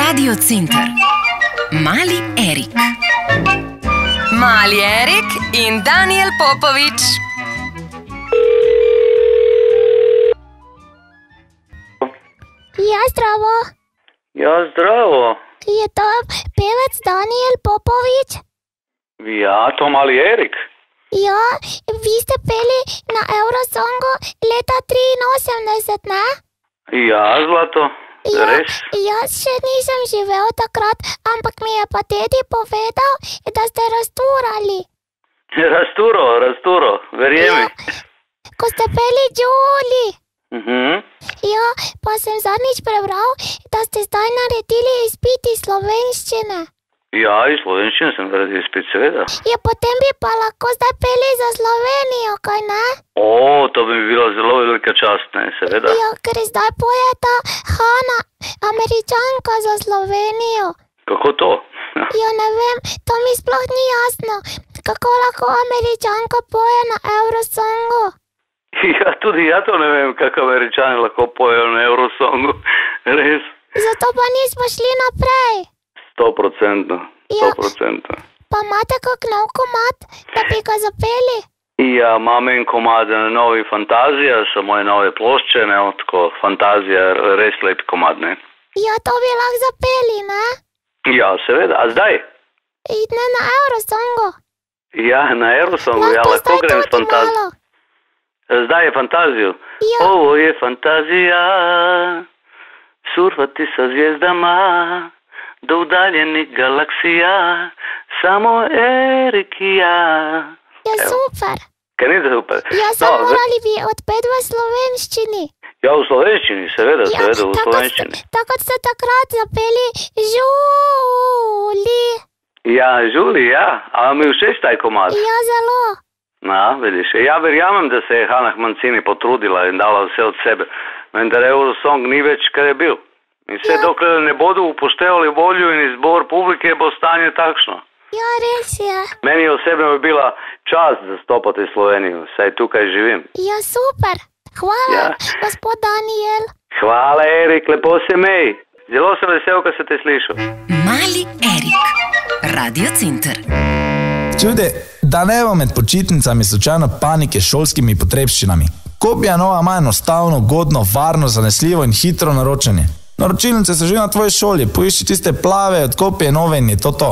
Radio Center. Mali Erik. Mali Erik in Daniel Popovič. Ja, zdravo. Ja, zdravo. Je to pevec Daniel Popovič? Ja, to Mali Erik. Ja, vi ste peli na Eurosongu leta 83, ne? Ja, zlato. Ja, Res? jaz še nisem živel takrat, ampak mi je pa teti povedal, da ste rasturali. Rasturo, verjemi. Ja, ko ste peli Julie. Ja, pa sem zadnjič prebral, da ste zdaj naredili izpit iz slovenščine. Ja, iz slovenščine sem naredil izpit, seveda. Ja, potem bi pa lahko zdaj peli za Slovenijo, kaj ne? To bi bilo zelo velika čast, ne, seveda. Ja, ker zdaj poje ta Hana, Američanka za Slovenijo. Kako to? Ja, ne vem, to mi sploh ni jasno, kako lahko Američanka poje na Eurosongu. Ja, tudi ja to ne vem, kako Američani lahko pojejo na Eurosongu. Res? Zato pa nismo šli naprej. 100%. Ja. Pa imate kak nov komad, da bi ga zapeli? Ja, imam en komad novi Fantazija, so moje nove plošče, ne, tako Fantazija, res lep komad, ne. Ja, to bi lahko zapeli, ne? Ja, seveda, a zdaj? Ne na Eurosongu. Ja, na Eurosongu, ja, lahko grem s Fantazijo. Zdaj je Fantazijo. Ja. Ovo je Fantazija, surfati sa zvijezdama, do udaljenih galaksija, samo Erik i ja. Ja, super. Kaj ni super? Ja, samo morali bi odpeti v slovenščini. Ja, v slovenščini, seveda, v slovenščini. Tako ste takrat zapeli Julie. Ja, Julie, ja. A mi všeč taj komad? Ja, zelo. Vidiš, ja verjamem, da se je Hana Mancini potrudila in dala vse od sebe, vendar Eurosong ni več, kar je bil. In vse dokler ne bodo upoštevali volju in izbor publike, bo stanje takšno. Ja, res je. Meni osebno bi bila čast zastopati Slovenijo, saj tukaj živim. Ja, super. Hvala, gospod Daniel. Hvala, Erik, lepo se mej. Zelo sem vesel, ko se te slišal. Mali Erik. Radio Center. Čude, da ne bo med počitnicami slučajno panike s šolskimi potrebščinami. Kopija nova ima enostavno, godno, varno, zanesljivo in hitro naročanje. Naročilnice so že na tvoji šoli, poišči tiste plave od kopije nove in je to.